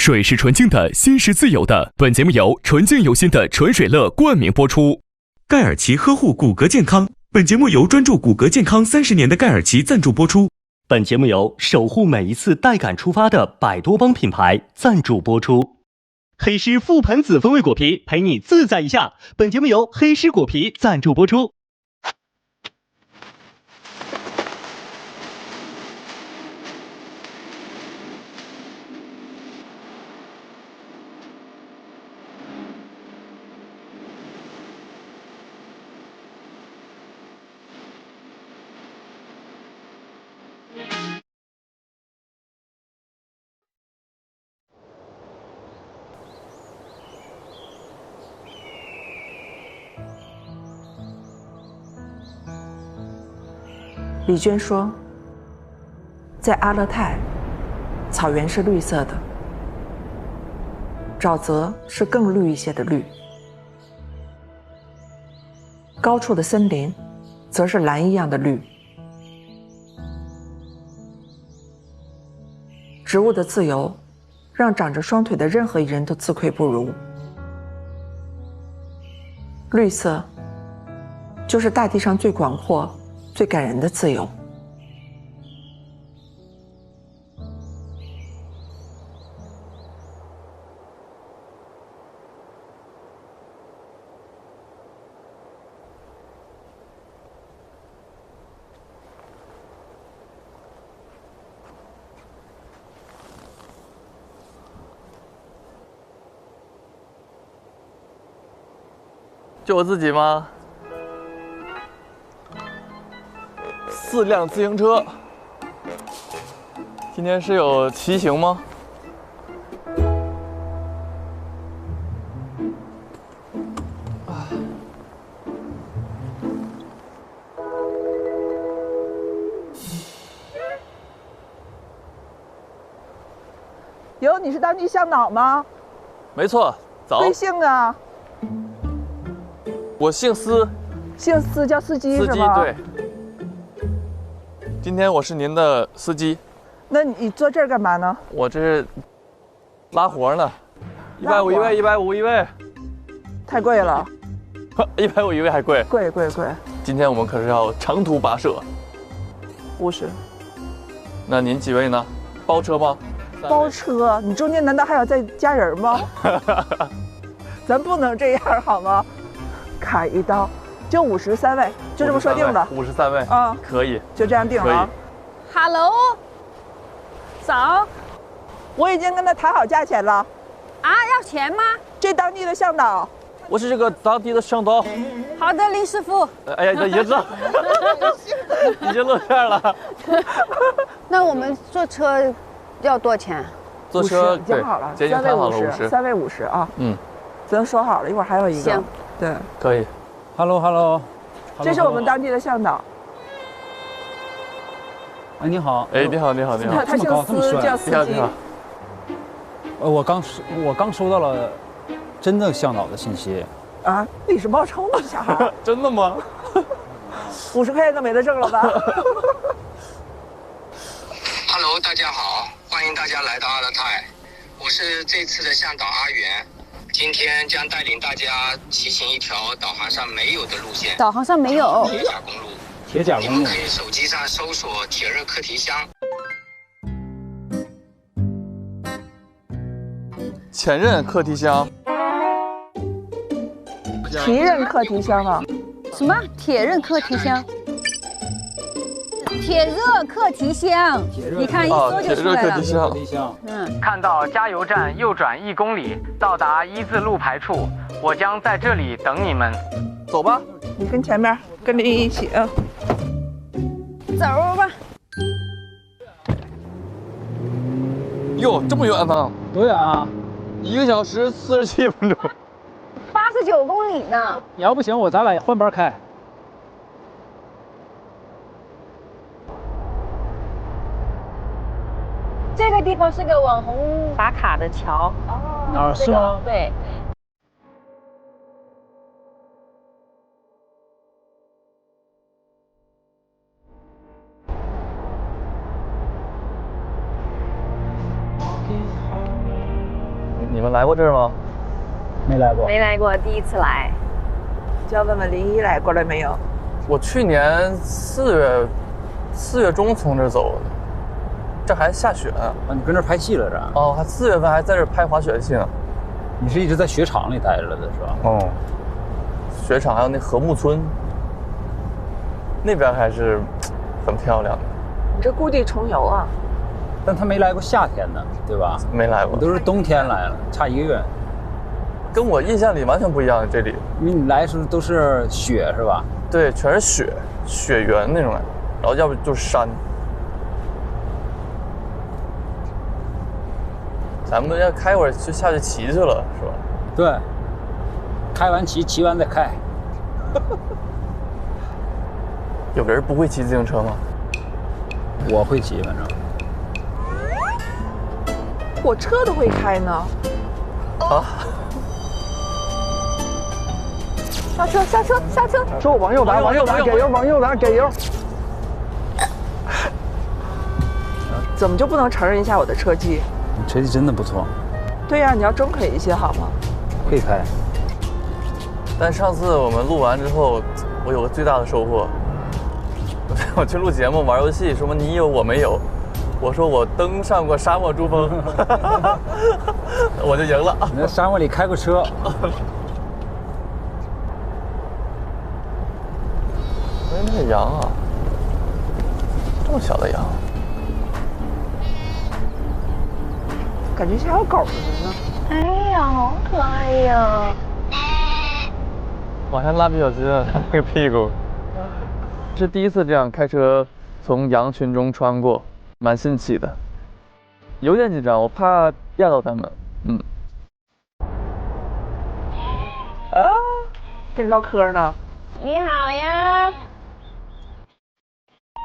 水是纯净的，心是自由的。本节目由纯净有心的纯水乐冠名播出。盖尔奇呵护骨骼健康。本节目由专注骨骼健康30年的盖尔奇赞助播出。本节目由守护每一次带感出发的百多邦品牌赞助播出。黑狮覆盆子风味果皮陪你自在一下。本节目由黑狮果皮赞助播出。李娟说，在阿勒泰，草原是绿色的，沼泽是更绿一些的绿，高处的森林则是蓝一样的绿。植物的自由，让长着双腿的任何一人都自愧不如。绿色，就是大地上最广阔、最感人的自由。就我自己吗？4辆自行车。今天是有骑行吗？哟，你是当地向导吗？没错，早。贵姓啊？我姓司。姓司叫司机司机是吗？对。今天我是您的司机。那你坐这儿干嘛呢？我这是拉活呢，150一位，150一位。太贵了。150一位还贵？贵。今天我们可是要长途跋涉。50。那您几位呢？包车吗？包车？你中间难道还要再加人吗？咱不能这样好吗？砍一刀，就53位，就这么说定了。53位啊，可以，就这样定了。Hello， 早。我已经跟他谈好价钱了。啊，要钱吗？这当地的向导。我是这个当地的向导。好的，林师傅。哎呀，已经露馅了。那我们坐车要多少钱？坐车已经好了，3位50， 3位50啊。嗯，咱说好了，一会儿还有一个。行，对，可以。Hello， 这是我们当地的向导。哎，你好。哎，你好。他姓司，叫司机。你好。我刚收到了真正向导的信息。啊，你是冒充的小孩？真的吗？50块钱都没得挣了吧？Hello， 大家好，欢迎大家来到阿勒泰，我是这次的向导阿元，今天将带领大家骑行一条导航上没有的路线。导航上没有。铁甲公路。铁甲公路。你们可以手机上搜索铁刃课题箱。前任课题箱。提刃课题箱啊？什么？铁刃课题箱？铁热课题箱，你看一搜就出来了。铁热课题箱。看到加油站右转1公里，到达一字路牌处，我将在这里等你们。走吧。你跟前面，跟着一起啊。走吧。哟，这么远呢？多远啊？1个小时47分钟。89公里呢。你要不行，咱俩换班开。这个地方是个网红打卡的桥。哦，是吗？对。你们来过这儿吗？没来过。没来过，第一次来。就要问问林一来过了没有？我去年4月中从这儿走的，这还下雪呢。啊，你跟这儿拍戏来着？哦，还4月份还在这儿拍滑雪戏呢。你是一直在雪场里待着的是吧？哦，雪场还有那禾木村，那边还是很漂亮的。你这故地重游啊？但他没来过夏天的，对吧？没来过，都是冬天来了，差1个月。跟我印象里完全不一样。这里，因为你来的时候都是雪是吧？对，全是雪，雪原那种感觉，然后要不就是山。咱们要开会儿就下去骑去了，是吧？对，开完骑，骑完再开。有人不会骑自行车吗？我会骑，反正。我车都会开呢。啊！下车，下车，下车！说往右打，往右打，给油，往右打，给油。怎么就不能承认一下我的车技？你车技真的不错。对呀，你要中肯一些好吗？会开。但上次我们录完之后，我有个最大的收获。我去录节目玩游戏，什么你有我没有？我说我登上过沙漠珠峰，我就赢了。你在沙漠里开过车。哎，那个羊啊，这么小的羊，感觉像条狗呢。哎呀，好可爱呀！往下拉比较近，那个屁股。是第一次这样开车从羊群中穿过，蛮新奇的，有点紧张，我怕压到他们。啊，跟你唠嗑呢。你好呀！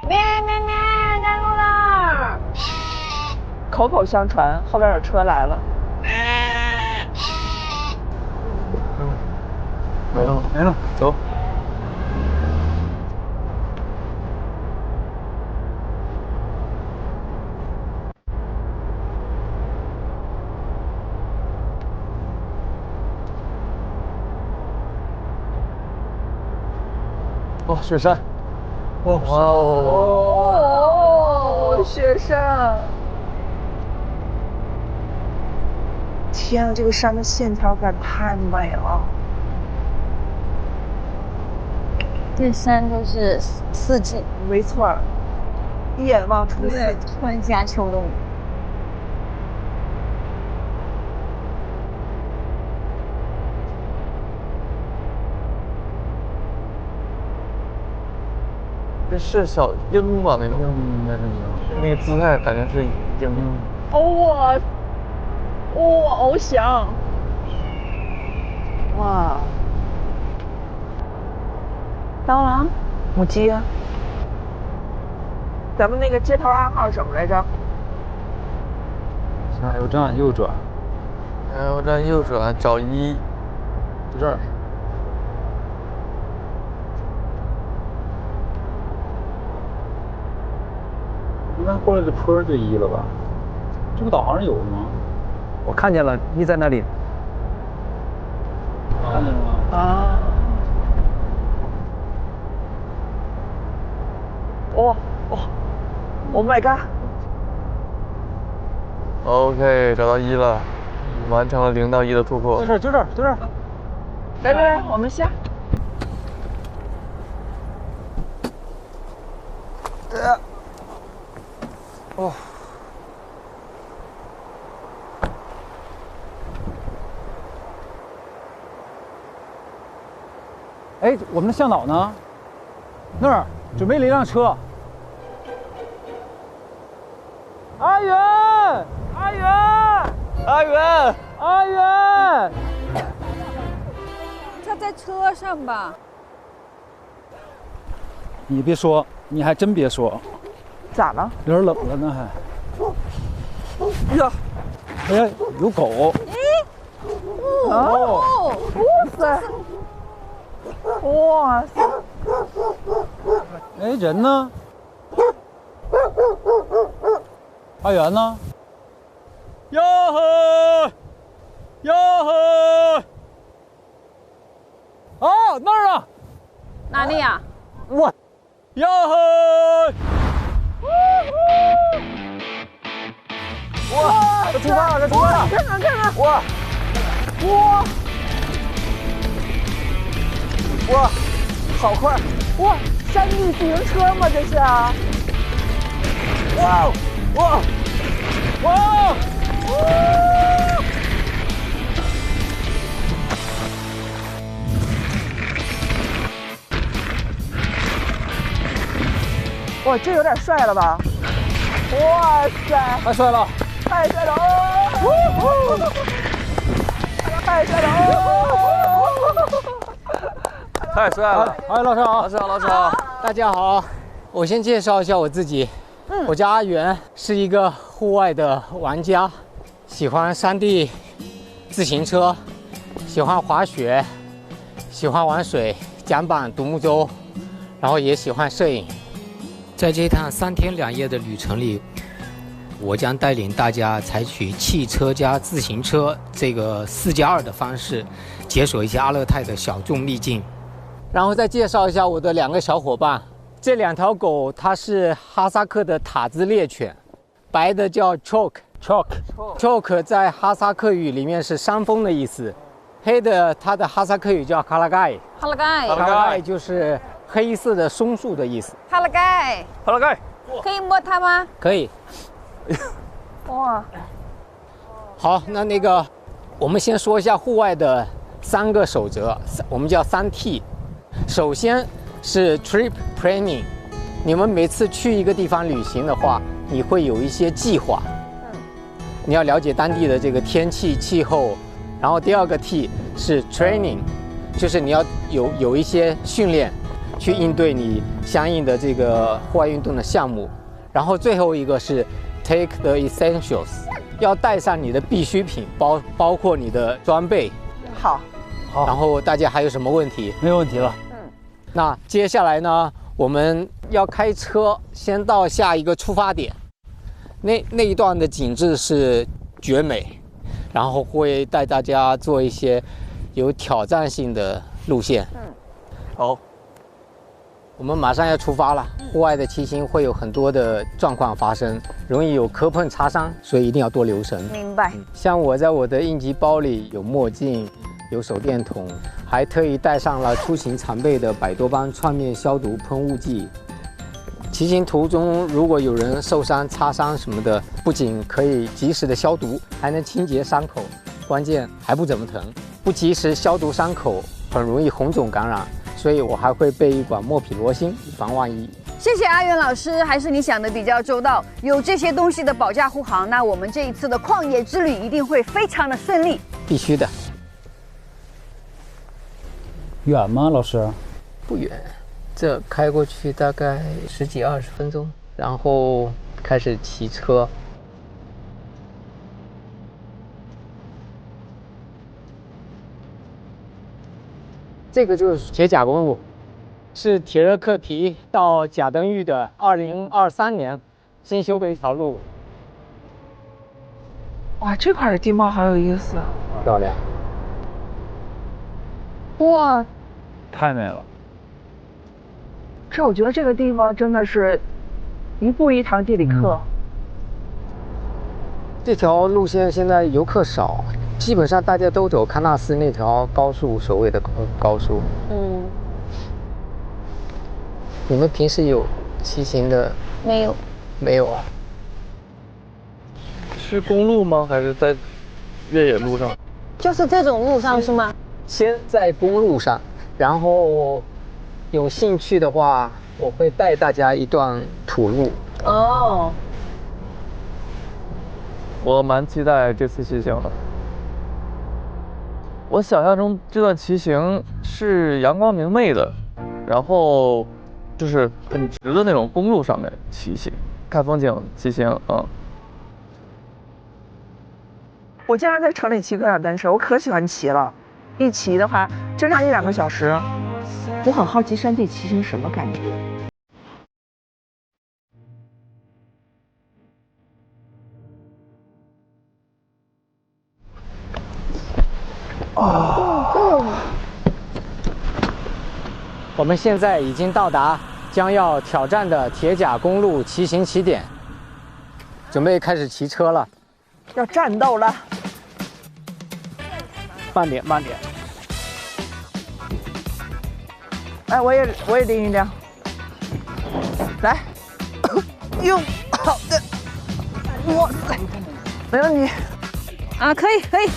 咩咩咩，站住了！口口相传，后边有车来了。没了，没了，走。哦，雪山！哇哦！哦，雪山！天啊，这个山的线条感太美了。这山都是四季，没错，一眼望出四季，春夏秋冬。这是小鹰吗？那种那个姿态感觉是鹰。哇，哇，翱翔！哇，到了，母鸡啊！咱们那个街头暗号什么来着？加油站右转。加油站右转，找1。就这儿。应该过了这坡就1了吧？这不导航上有的吗？我看见了，你在那里。看见了吗？啊！哇哇 ！Oh my god！ OK， 找到1了，完成了0到1的突破。就这儿，就这儿，就这儿。来，我们下。哦。哎，我们的向导呢？那儿准备了一辆车。阿远，阿远，阿远，阿远，他在车上吧？你别说，你还真别说，咋了？有点冷了呢还。呀，哎呀，有狗。哦，哇塞！哇塞！哎，人呢？阿元呢？哟呵！哟呵！哦，那儿呢？哪里呀？哇！哟呵！哇！这出发了，这出发了！看看看看！哇！哇！哇！好快！哇！山地自行车吗？这是？哇！哇！哇！哇，这有点帅了吧？哇塞！太帅了！太帅了！哦！太帅了！哦！太帅了！哎，老师好！老师好，老师好！大家好，我先介绍一下我自己。我叫阿元，是一个户外的玩家，喜欢山地自行车，喜欢滑雪，喜欢玩水、桨板、独木舟，然后也喜欢摄影。在这趟3天2夜的旅程里，我将带领大家采取汽车加自行车这个4+2的方式，解锁一些阿勒泰的小众秘境。然后再介绍一下我的2个小伙伴，这2条狗它是哈萨克的塔兹猎犬，白的叫 Chok， 在哈萨克语里面是山峰的意思，黑的它的哈萨克语叫卡拉盖，哈拉盖，卡拉盖就是黑色的松树的意思。哈拉盖，哈拉盖，可以摸它吗？可以。哇！好，那个，我们先说一下户外的3个守则，我们叫3T。首先是 trip planning， 你们每次去一个地方旅行的话，你会有一些计划。你要了解当地的这个天气、气候。然后第2个 T 是 training， 就是你要有一些训练，去应对你相应的这个户外运动的项目。然后最后一个是 take the essentials， 要带上你的必需品，包括你的装备。好。好。然后大家还有什么问题？没有问题了。那接下来呢，我们要开车先到下一个出发点，那一段的景致是绝美，然后会带大家做一些有挑战性的路线。好，我们马上要出发了。户外的骑行会有很多的状况发生，容易有磕碰擦伤，所以一定要多留神。明白。像我在我的应急包里有墨镜，有手电筒，还特意带上了出行常备的百多邦创面消毒喷雾剂。骑行途中如果有人受伤、擦伤什么的，不仅可以及时的消毒，还能清洁伤口，关键还不怎么疼。不及时消毒伤口，很容易红肿感染，所以我还会备一管莫匹罗星，以防万一。谢谢阿元老师，还是你想的比较周到，有这些东西的保驾护航，那我们这一次的旷野之旅一定会非常的顺利。必须的。远吗，老师？不远，这开过去大概10几20分钟，然后开始骑车。这个就是铁甲公路，是铁热克皮到贾登峪的2023年新修的一条路。哇，这块的地貌好有意思。漂亮。哇，太美了。我觉得这个地方真的是一步一堂地理课。这条路线现在游客少，基本上大家都走喀纳斯那条高速，所谓的高速。你们平时有骑行的？没有。没有啊？是公路吗？还是在越野路上？就是这种路上是吗？先在公路上，然后有兴趣的话，我会带大家一段土路。哦。我蛮期待这次骑行的。我想象中这段骑行是阳光明媚的，然后就是很直的那种公路上面骑行，看风景骑行。我经常在城里骑共享单车，我可喜欢骑了。一骑的话，正常1-2个小时。我很好奇山地骑行什么感觉。我们现在已经到达将要挑战的铁甲公路骑行起点，准备开始骑车了，要战斗了。慢点，慢点。哎，我也拎一辆。来，哟，好的，哇塞，没问题。啊，可以可以。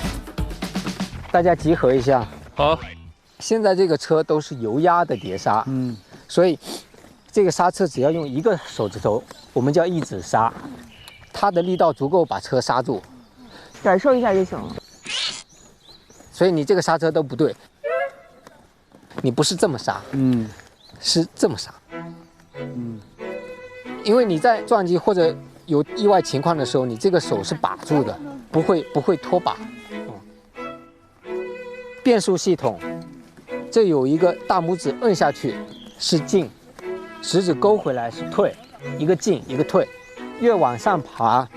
大家集合一下。好。现在这个车都是油压的碟刹，所以这个刹车只要用一个手指头，我们叫一指刹，它的力道足够把车刹住，感受一下就行了。所以你这个刹车都不对，你不是这么刹，是这么刹，因为你在撞击或者有意外情况的时候，你这个手是把住的，不会脱把。变速系统。这有一个大拇指摁下去是进，食指勾回来是退，一个进一个退。越往上爬，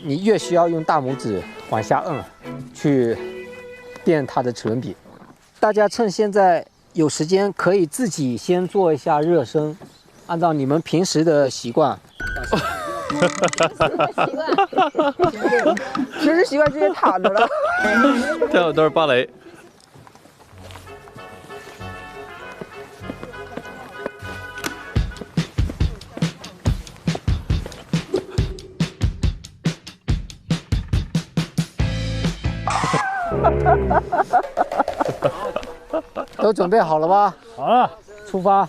你越需要用大拇指往下摁，去变它的齿轮比。大家趁现在有时间，可以自己先做一下热身，按照你们平时的习惯。平时习惯直接躺着了。这有段芭蕾。都准备好了吧？好了，出发！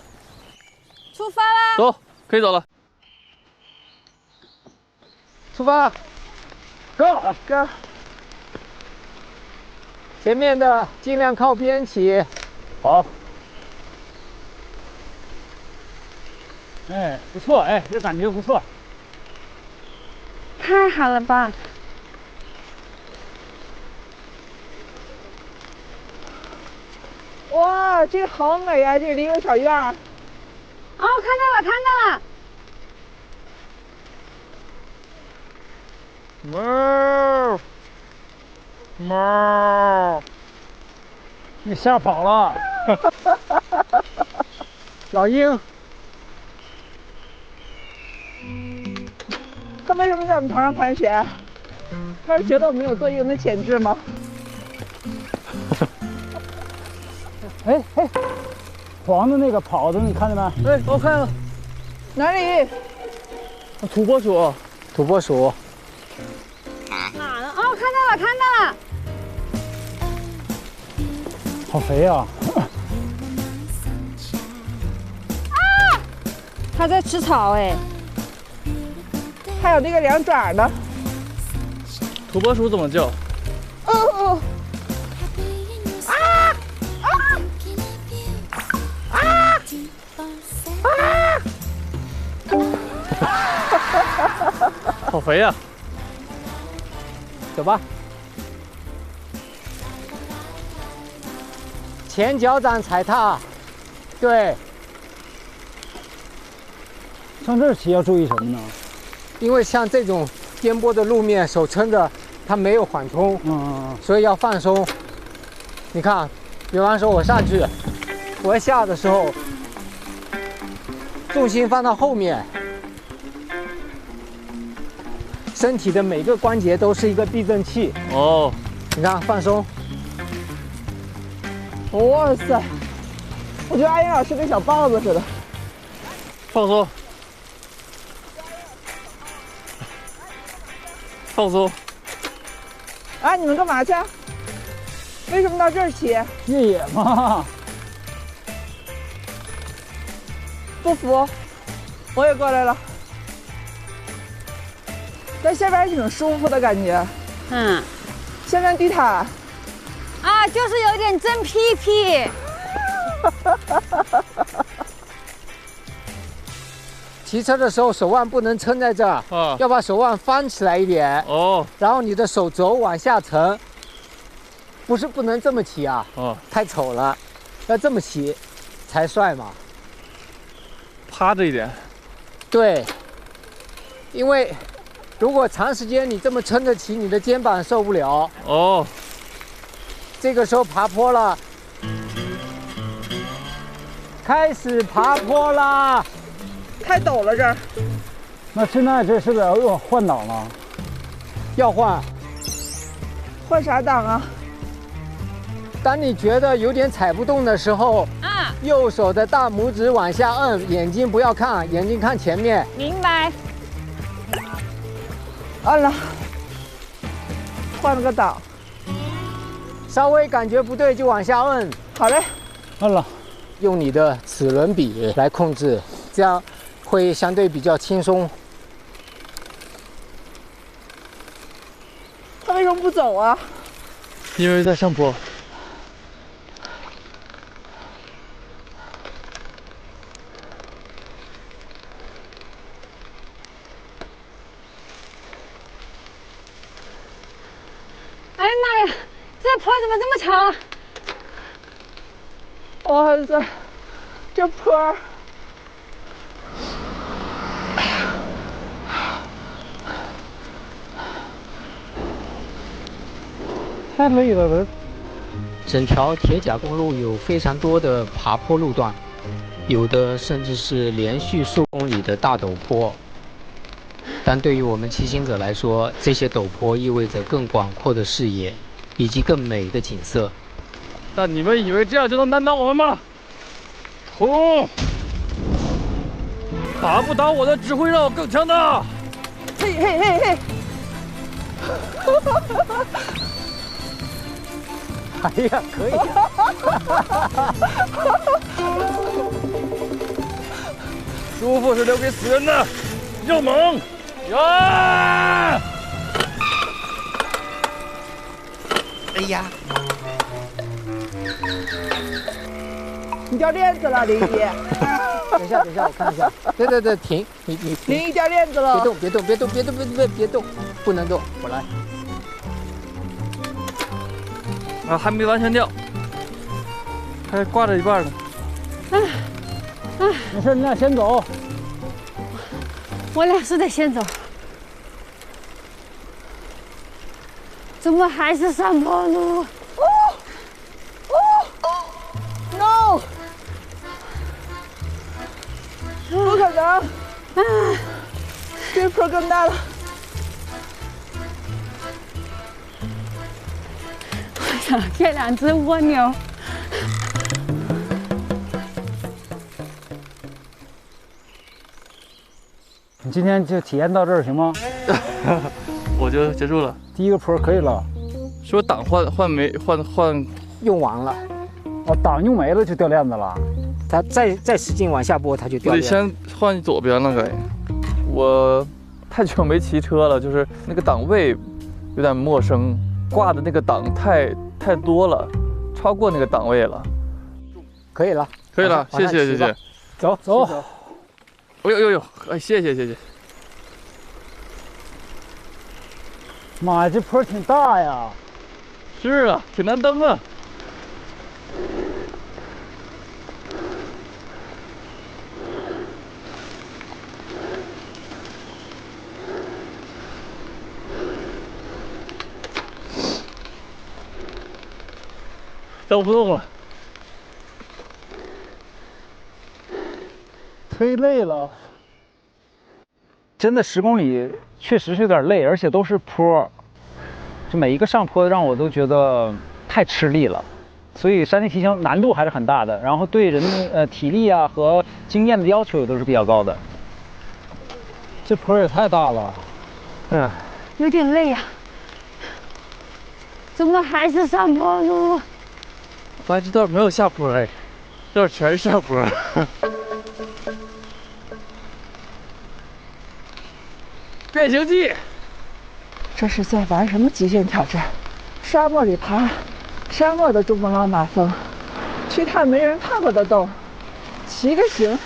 出发啦！走，可以走了。出发 ，Go Go！ 前面的尽量靠边起。好。哎，不错，哎，这感觉不错。太好了吧！哇，这个好美啊！这里有小院儿。哦，看到了，看到了。猫，猫，你吓跑了。老鹰，他为什么在我们头上盘旋？他是觉得我们有做鹰的潜质吗？哎，黄的那个跑的，你看见没？哎，我看了，哪里？土拨鼠。土拨鼠。哪呢？哦，看到了，看到了。好肥啊！它在吃草哎。还有那个两爪的。土拨鼠怎么叫？哦。好肥呀！走吧。前脚掌踩踏，对。上这儿骑要注意什么呢？因为像这种颠簸的路面，手撑着，它没有缓冲，所以要放松。你看，比方说我上去，我要下的时候，重心放到后面，身体的每个关节都是一个避震器。哦，你看，放松。哇塞！我觉得阿英老师跟小豹子似的。放松。放松。啊，你们干嘛去？为什么到这儿骑？越野嘛。不服，我也过来了。在下边还挺舒服的感觉。像不像地毯？啊，就是有点真屁屁。骑车的时候手腕不能撑在这儿，要把手腕翻起来一点。然后你的手肘往下沉，不是不能这么骑啊，太丑了，要这么骑才帅嘛。趴着一点。对，因为如果长时间你这么撑着骑，你的肩膀受不了。这个时候爬坡了，开始爬坡啦！太陡了这儿。那现在这是不是要换挡了？要换。换啥档啊？当你觉得有点踩不动的时候，右手的大拇指往下摁，眼睛不要看，眼睛看前面。明白。按了，换了个档。稍微感觉不对就往下摁。好嘞，按了。用你的齿轮比来控制，这样会相对比较轻松。他为什么不走啊？因为在上坡。哎呀妈呀，这坡怎么这么长？哇塞，这坡儿，太累了，这。整条铁甲公路有非常多的爬坡路段，有的甚至是连续数公里的大陡坡。但对于我们骑行者来说，这些陡坡意味着更广阔的视野，以及更美的景色。但你们以为这样就能难倒我们吗？冲！打不倒我的，只会让我更强大。嘿嘿嘿嘿！哎呀，可以！舒服是留给死人的，要猛！呀！哎呀！你掉链子了，林一。等一下，我看一下。对，停！你林一掉链子了。别动，不能动，我来。啊，还没完全掉，还挂着一半呢。没事，你俩先走。我俩是得先走。怎么还是上坡路？No！ 不可能！这坡更大了。我想见2只蜗牛。你今天就体验到这儿行吗？我就结束了。第一个坡可以了。说档换没换用完了。哦，档用没了就掉链子了。它再使劲往下拨，它就掉链子。我得先换左边了，该。我太久没骑车了，就是那个档位有点陌生，挂的那个档太多了，超过那个档位了。可以了，谢谢。走。哎呦，哎，谢谢。妈呀，这坡挺大呀。是啊，挺难登啊。走不动了，忒累了。真的10公里确实是有点累，而且都是坡，这每一个上坡让我都觉得太吃力了。所以山地骑行难度还是很大的，然后对人的体力啊和经验的要求也都是比较高的。这坡也太大了，有点累呀。怎么还是上坡路？发现这段没有下坡哎，这段全是上坡。变形记，这是在玩什么极限挑战？沙漠里爬沙漠的珠穆朗玛峰，去探没人看过的洞，骑个行，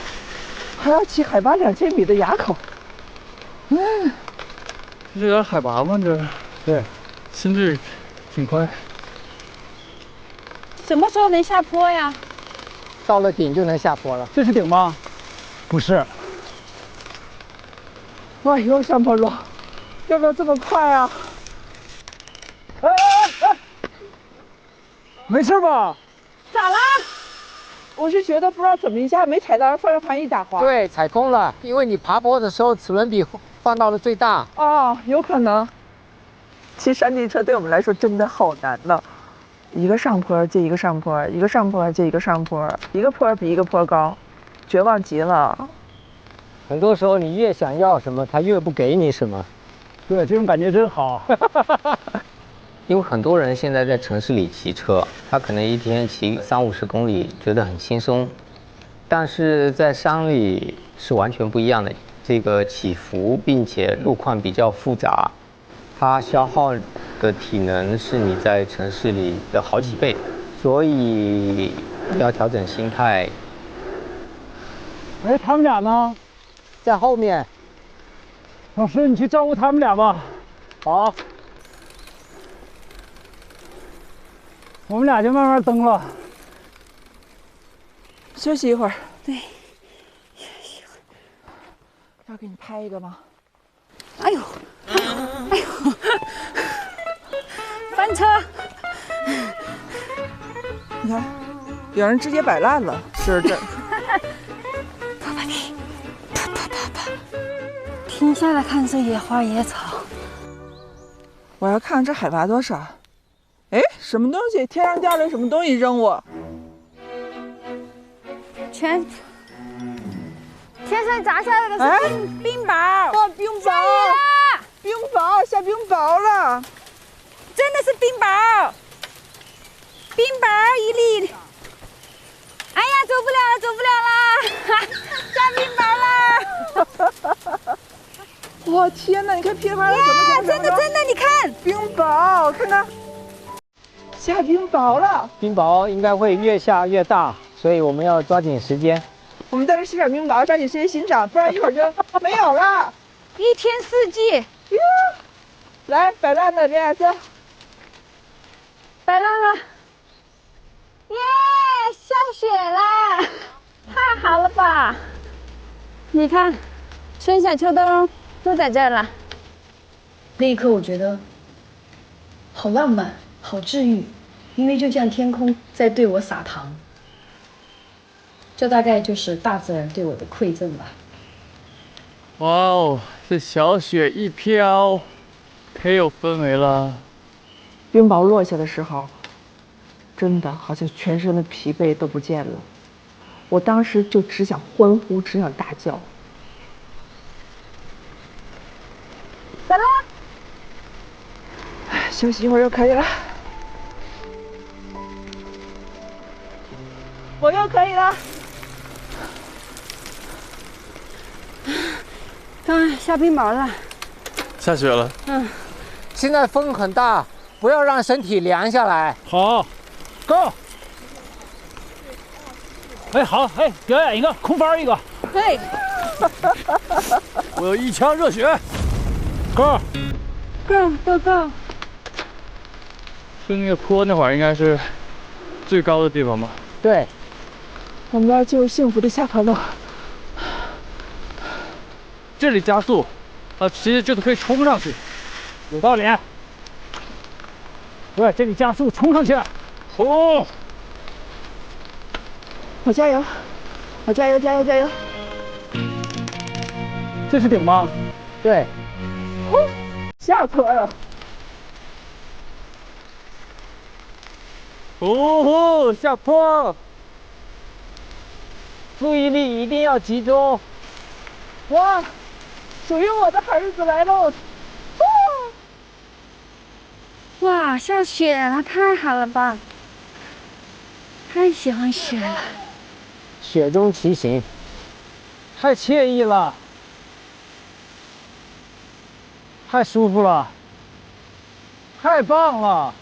还要骑海拔2000米的垭口。这有点海拔吗？这对，心率挺快。什么时候能下坡呀？到了顶就能下坡了。这是顶吗？不是。哇，又上坡路，要不要这么快啊？没事吧？咋啦？我是觉得不知道怎么一下没踩到方向盘一打滑。对，踩空了，因为你爬坡的时候齿轮比放到了最大。哦，有可能。骑山地车对我们来说真的好难呢，一个上坡接一个上坡，一个上坡接一个上坡，一个坡比一个坡高，绝望极了。很多时候你越想要什么，他越不给你什么。对，这种感觉真好。因为很多人现在在城市里骑车，他可能一天骑30-50公里，觉得很轻松，但是在山里是完全不一样的。这个起伏，并且路况比较复杂，它消耗的体能是你在城市里的好几倍，所以要调整心态。哎，他们俩呢？在后面。老师，你去照顾他们俩吧。好。我们俩就慢慢蹬了。休息一会儿。对。休息一会儿。要给你拍一个吗？哎呦，哎呦，翻车！你看，有人直接摆烂了，是这。啪啪地，啪啪啪啪。停下来看这野花野草。我要看这海拔多少。哎，什么东西？天上掉了什么东西扔我？天上砸下来的是冰雹！哇，冰雹！下雨了！冰雹，下冰雹了！真的是冰雹！冰雹一粒！哎呀，走不了了，走不了了！下冰雹了！我天哪！你看噼里啪啦怎么真的，你看冰雹，看看，下冰雹了！冰雹应该会越下越大，所以我们要抓紧时间。我们在这欣赏冰雹，抓紧时间欣赏，不然一会儿就没有了。一天四季。来，摆烂的这样子。摆烂了。耶，下雪啦！太好了吧？你看，春夏秋冬都在这儿了。那一刻，我觉得好浪漫，好治愈，因为就像天空在对我撒糖。这大概就是大自然对我的馈赠吧。哇哦，这小雪一飘，忒有氛围了。冰雹落下的时候，真的好像全身的疲惫都不见了。我当时就只想欢呼，只想大叫。咋啦？休息一会儿就可以了。我又可以了。刚下冰雹了。下雪了。现在风很大，不要让身体凉下来。好 ，Go！ 哎，好，哎，表演一个空翻一个。对。我有一腔热血。Go！ Go！ 是那个坡那会儿应该是最高的地方吧？对。我们要进入幸福的下坡路。这里加速，直接就可以冲上去，有道理。对，这里加速冲上去，冲！我加油！我加油！加油！加油！这是顶吗？对。下坡了。哦，下坡，注意力一定要集中。哇！属于我的好日子来喽！哇，下雪了，太好了吧！太喜欢雪了。雪中骑行，太惬意了，太舒服了，太棒了。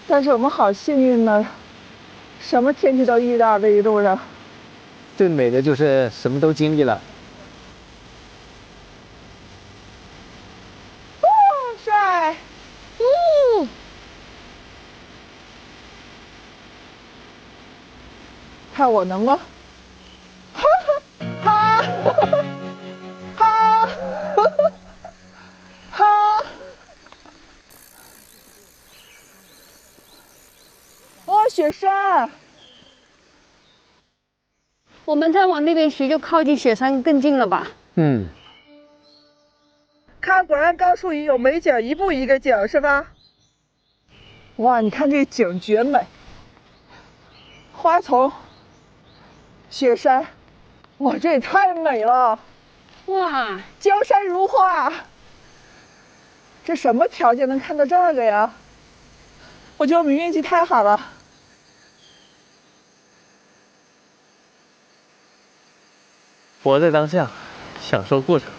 但是我们好幸运呢，什么天气都遇到这一路上。最美的就是什么都经历了。帅！看我能吗？哈哈哈哈！了。我们再往那边骑，就靠近雪山更近了吧？嗯，看，果然高树林有美景，一步一个景，是吧？哇，你看这景绝美，花丛、雪山，哇，这也太美了！哇，江山如画，这什么条件能看到这个呀？我觉得我们运气太好了。活在当下，享受过程。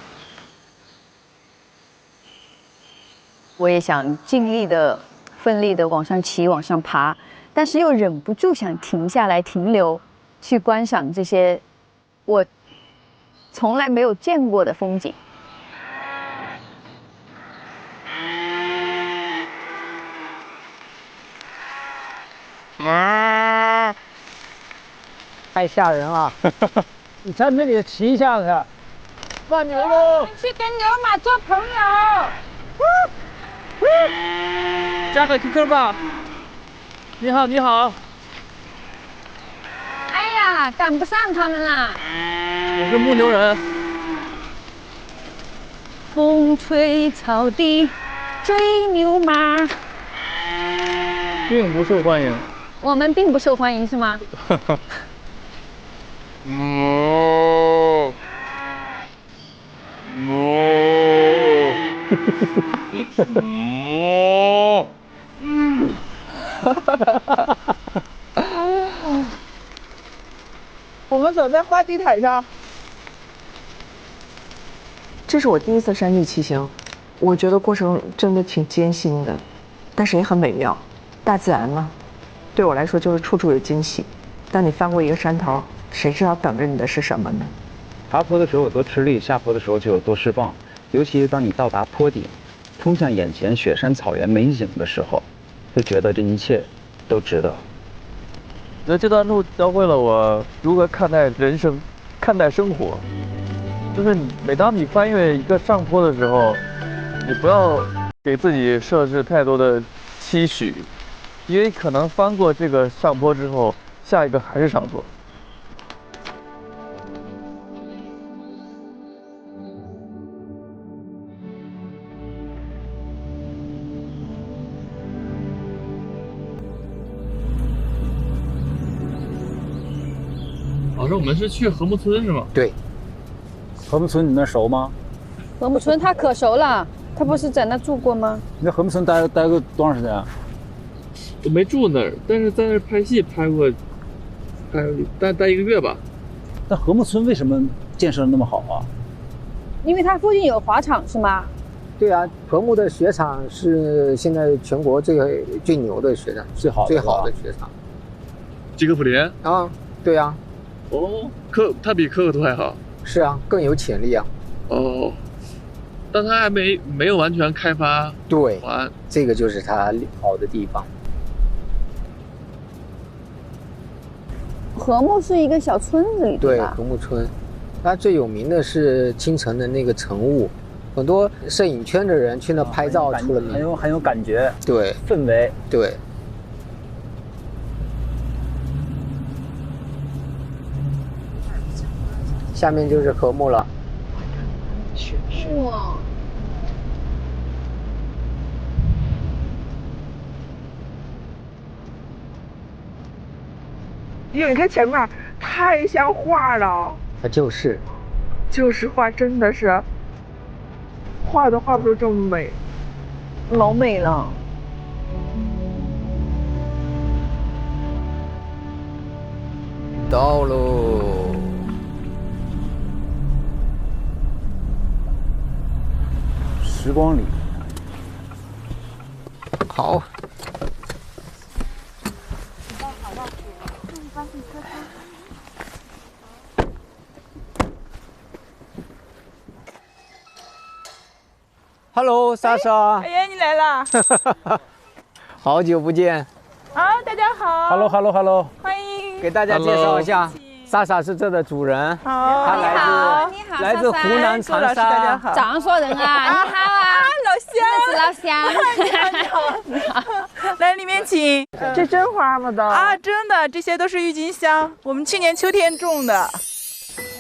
我也想尽力的、奋力的往上骑、往上爬，但是又忍不住想停下来停留，去观赏这些我从来没有见过的风景。太吓人了！你在那里骑一下子，放牛喽！去跟牛马做朋友。加个 QQ 吧。你好，你好。哎呀，赶不上他们啦！我是牧牛人。风吹草低追牛马，并不受欢迎。我们并不受欢迎是吗？我们走在花地毯上。这是我第一次山地骑行，我觉得过程真的挺艰辛的，但是也很美妙。大自然嘛，对我来说就是处处有惊喜。当你翻过一个山头，谁知道等着你的是什么呢？爬坡的时候有多吃力，下坡的时候就有多释放。尤其当你到达坡顶，冲向眼前雪山草原美景的时候，就觉得这一切都值得。那这段路教会了我如何看待人生，看待生活。就是每当你翻越一个上坡的时候，你不要给自己设置太多的期许，因为可能翻过这个上坡之后，下一个还是上坡。老师，我们是去禾木村是吗？对。禾木村你那熟吗？禾木村他可熟了，他不是在那住过吗？你在禾木村待过多长时间啊？我没住那儿，但是在那儿拍戏拍过，待1个月吧。那禾木村为什么建设的那么好啊？因为它附近有滑场是吗？对啊，禾木的雪场是现在全国最牛的雪场，最好的雪场。吉格普林啊，对啊。哦，它比可可托还好。是啊，更有潜力啊。哦，但它还没有完全开发。对，这个就是它好的地方。禾木是一个小村子里，对，禾木村，它最有名的是青城的那个晨雾，很多摄影圈的人去那拍照出了名，很有感觉，对，氛围，对。下面就是禾木了。哇！因为你看前面太像画了。它就是画，真的是画都画不出这么美，老美了。到喽。10公里，好。Hello， 莎莎。哎呀，你来啦！好久不见。好，大家好。Hello， 欢迎。给大家介绍一下，莎莎是这的主人，好，她来自湖南长沙。大家好，长沙人啊，你好啊，老乡，你好，来里面请。这真花吗？都啊，真的，这些都是郁金香，我们去年秋天种的。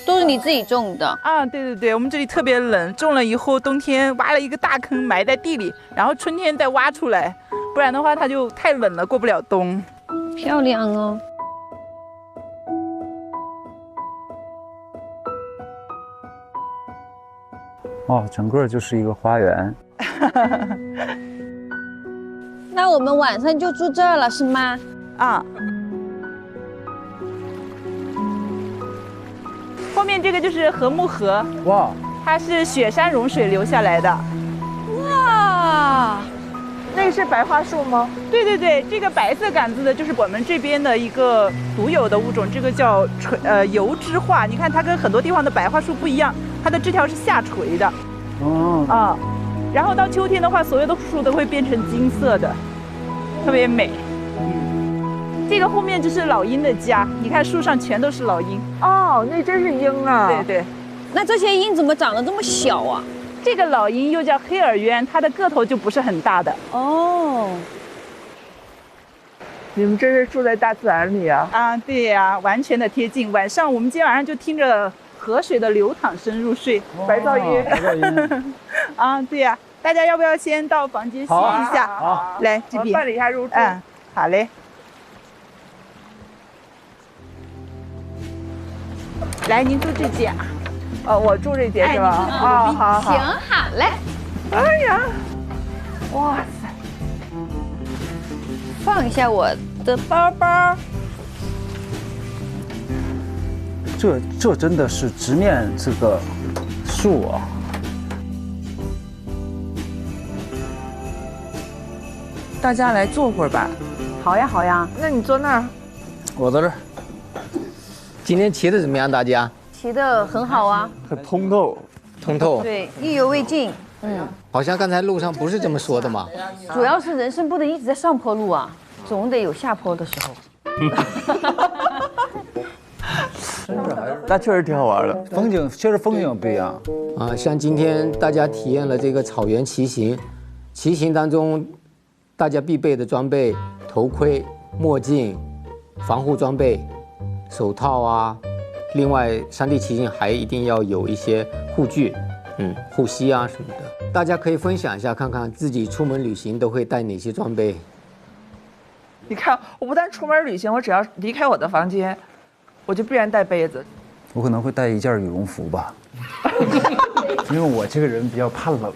都是你自己种的啊？对对对，我们这里特别冷，种了以后冬天挖了一个大坑埋在地里，然后春天再挖出来，不然的话它就太冷了，过不了冬。漂亮哦。哦，整个就是一个花园。那我们晚上就住这儿了，是吗？啊。后面这个就是禾木河，哇，它是雪山融水流下来的。哇，那个是白桦树吗？对对对，这个白色杆子的就是我们这边的一个独有的物种，这个叫油枝桦。你看它跟很多地方的白桦树不一样，它的枝条是下垂的。哦。啊，然后到秋天的话，所有的树都会变成金色的，特别美。这个后面就是老鹰的家，你看树上全都是老鹰。哦，那真是鹰啊！对对。那这些鹰怎么长得这么小啊？这个老鹰又叫黑耳鸢，它的个头就不是很大的。哦。你们真是住在大自然里啊！啊，对呀，完全的贴近。晚上我们今天晚上就听着河水的流淌声入睡，白噪音。白噪音。啊，对呀，大家要不要先到房间歇一下？好，来这边办理一下入住。嗯，好嘞。来，您住这间啊？哦，我住这间是吧？啊，好，行，好嘞。哎呀，哇塞！放一下我的包包。这真的是直面这个树啊！大家来坐会儿吧。好呀，好呀。那你坐那儿。我在这儿。今天骑的怎么样？大家骑得很好啊，很通透，通透。对，意犹未尽。好像刚才路上不是这么说的嘛。主要是人生不能一直在上坡路啊，总得有下坡的时候。那确实挺好玩的，风景确实风景不一样啊。像今天大家体验了这个草原骑行，骑行当中大家必备的装备：头盔、墨镜、防护装备。手套啊，另外山地骑行还一定要有一些护具，护膝啊什么的。大家可以分享一下，看看自己出门旅行都会带哪些装备。你看，我不但出门旅行，我只要离开我的房间，我就必然带被子。我可能会带一件羽绒服吧，因为我这个人比较怕冷。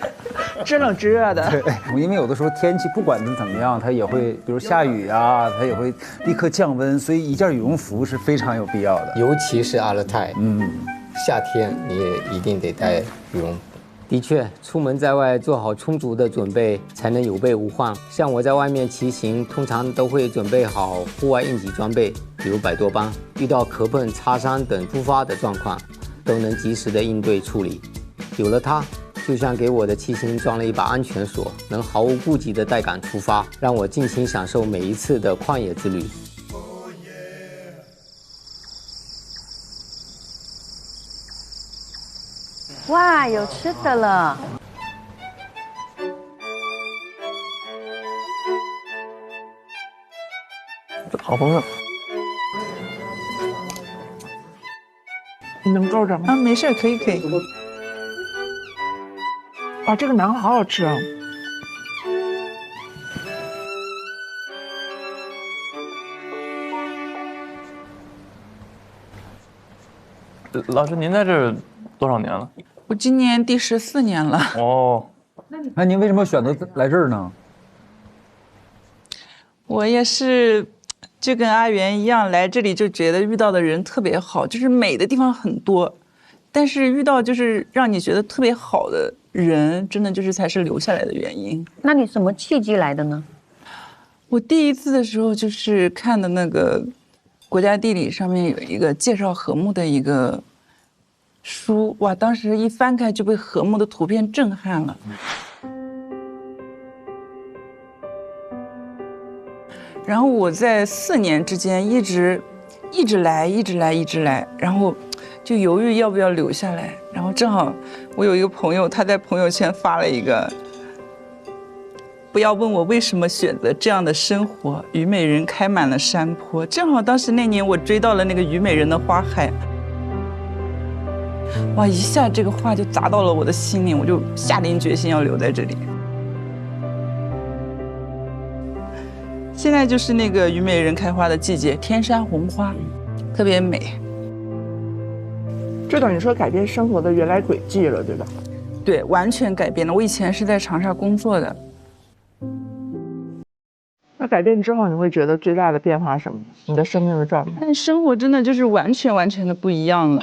知冷知热的。对，因为有的时候天气不管是怎么样，它也会，比如下雨啊，它也会立刻降温，所以一件羽绒服是非常有必要的。尤其是阿勒泰，夏天你也一定得带羽绒服。的确，出门在外做好充足的准备，才能有备无患。像我在外面骑行，通常都会准备好户外应急装备，比如百多邦，遇到磕碰、擦伤等突发的状况，都能及时的应对处理。有了它，就像给我的骑行装了一把安全锁，能毫无顾忌地带杆出发，让我尽情享受每一次的旷野之旅。哇，有吃的了！这好丰盛。你能够着吗？啊，没事，可以。啊，这个馕好好吃啊！老师，您在这儿多少年了？我今年第14年了。哦，那您为什么选择来这儿呢？我也是，就跟阿元一样，来这里就觉得遇到的人特别好，就是美的地方很多，但是遇到就是让你觉得特别好的人，真的就是才是留下来的原因。那你什么契机来的呢？我第一次的时候就是看的那个国家地理上面有一个介绍禾木的一个书，哇，当时一翻开就被禾木的图片震撼了。然后我在4年之间一直一直来，然后就犹豫要不要留下来。然后正好我有一个朋友，他在朋友圈发了一个“不要问我为什么选择这样的生活，虞美人开满了山坡”。正好当时那年我追到了那个虞美人的花海，哇，一下这个话就砸到了我的心里，我就下定决心要留在这里。现在就是那个虞美人开花的季节，天山红花，特别美。这等于说改变生活的原来轨迹了，对吧？对，完全改变了。我以前是在长沙工作的。那改变之后，你会觉得最大的变化是什么？你的生命的状态？但生活真的就是完全的不一样了。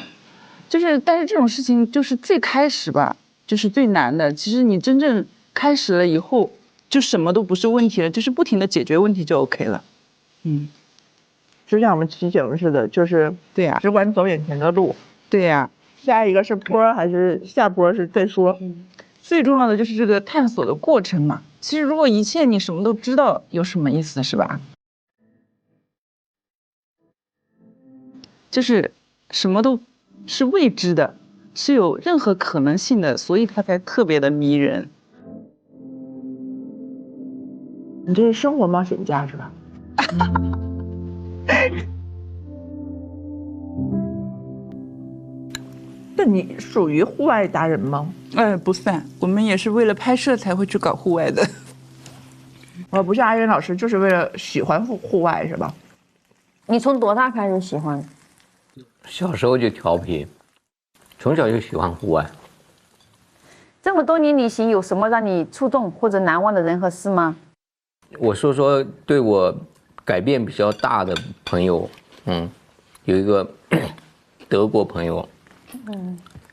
但是这种事情就是最开始吧，就是最难的。其实你真正开始了以后，就什么都不是问题了，就是不停的解决问题就 OK 了。就像我们骑行似的，就是对呀，只管走眼前的路。对呀，下一个是坡还是下坡是再说。最重要的就是这个探索的过程嘛。其实如果一切你什么都知道，有什么意思是吧？就是什么都是未知的，是有任何可能性的，所以它才特别的迷人。你这是生活冒险家是吧？那你属于户外达人吗？不算，我们也是为了拍摄才会去搞户外的。我不像阿云老师，就是为了喜欢户外是吧？你从多大开始喜欢？小时候就调皮，从小就喜欢户外。这么多年旅行，有什么让你触动或者难忘的人和事吗？我说对我改变比较大的朋友，有一个德国朋友，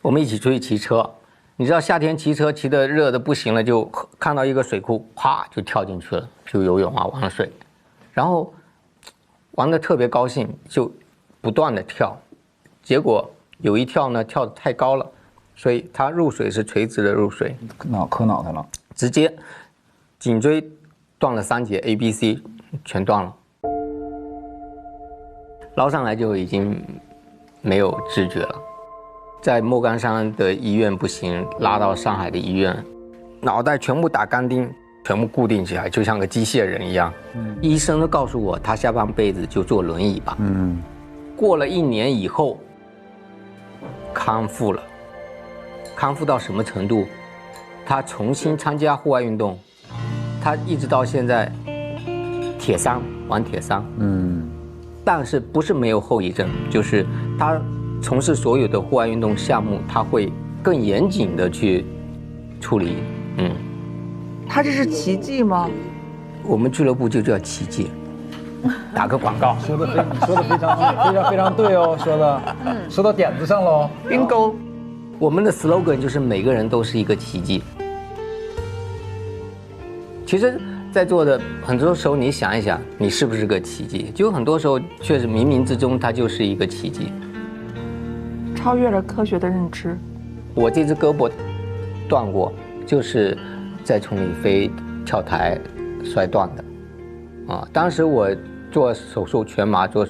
我们一起出去骑车，你知道夏天骑车骑得热得不行了，就看到一个水库，啪就跳进去了，就游泳啊玩水，然后玩得特别高兴，就不断的跳，结果有一跳呢跳得太高了，所以他入水是垂直的入水，磕脑袋了，直接颈椎断了3节 ，A、B、C 全断了，捞上来就已经没有知觉了。在莫干山的医院不行，拉到上海的医院，脑袋全部打钢钉，全部固定起来，就像个机械人一样。医生都告诉我，他下半辈子就坐轮椅吧。过了1年以后，康复了。康复到什么程度？他重新参加户外运动，他一直到现在，铁三玩铁三。但是不是没有后遗症，就是他从事所有的户外运动项目，他会更严谨的去处理。他这是奇迹吗？我们俱乐部就叫奇迹。打个广告，说的非常对哦，说到点子上喽。bingo。我们的 slogan 就是每个人都是一个奇迹。其实，在座的很多时候，你想一想，你是不是个奇迹？就很多时候，确实冥冥之中，它就是一个奇迹，超越了科学的认知。我这只胳膊断过，就是在崇礼飞跳台摔断的。当时我做手术全麻，做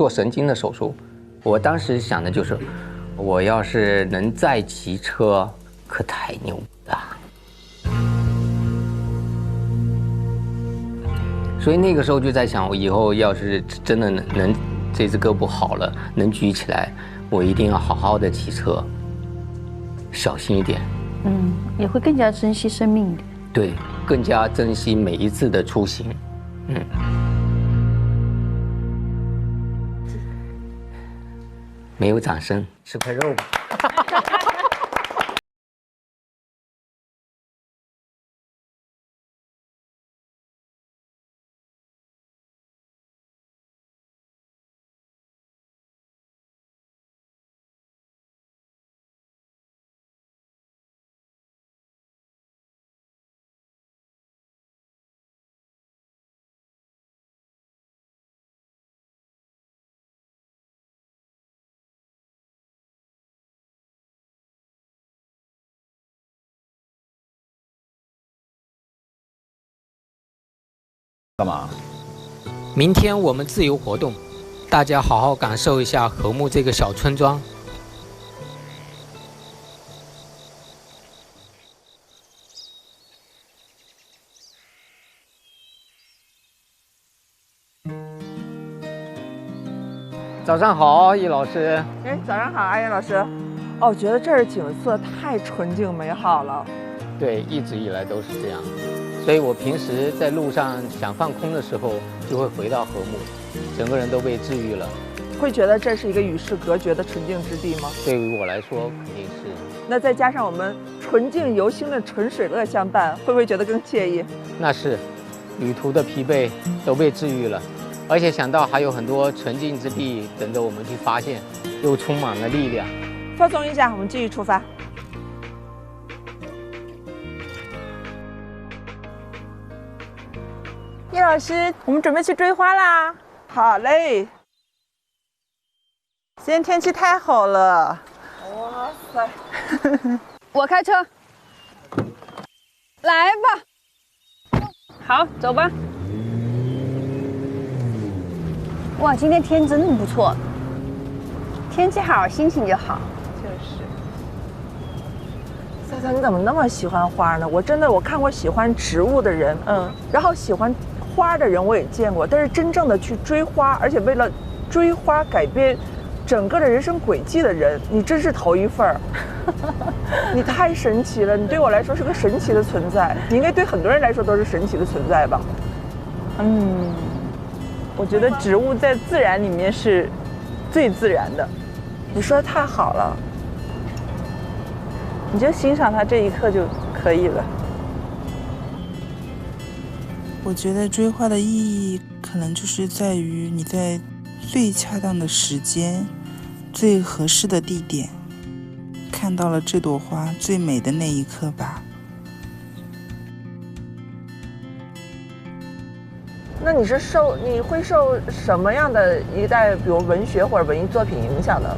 神经的手术，我当时想的就是，我要是能再骑车，可太牛了。所以那个时候就在想，我以后要是真的能这只胳膊好了，能举起来，我一定要好好的骑车，小心一点。也会更加珍惜生命一点。对，更加珍惜每一次的出行。没有掌声，吃块肉吧。干嘛？明天我们自由活动，大家好好感受一下禾木这个小村庄。早上好，易老师。哎，早上好，阿岩老师。哦，觉得这儿景色太纯净美好了。对，一直以来都是这样。所以我平时在路上想放空的时候，就会回到禾木，整个人都被治愈了。会觉得这是一个与世隔绝的纯净之地吗？对于我来说，肯定是。那再加上我们纯净游心的纯水乐相伴，会不会觉得更惬意？那是，旅途的疲惫都被治愈了。而且想到还有很多纯净之地等着我们去发现，又充满了力量。放松一下，我们继续出发。叶老师，我们准备去追花啦！好嘞。今天天气太好了。哇塞！我开车。来吧。好，走吧。哇，今天天真的不错，天气好，心情就好。就是。赛赛，你怎么那么喜欢花呢？我看过喜欢植物的人，然后喜欢花的人我也见过，但是真正的去追花，而且为了追花改变整个的人生轨迹的人，你真是头一份儿。你太神奇了，你对我来说是个神奇的存在，你应该对很多人来说都是神奇的存在吧？我觉得植物在自然里面是最自然的。你说的太好了，你就欣赏它这一刻就可以了。我觉得追花的意义可能就是在于你在最恰当的时间、最合适的地点，看到了这朵花最美的那一刻吧。那你会受什么样的一代，比如文学或者文艺作品影响呢？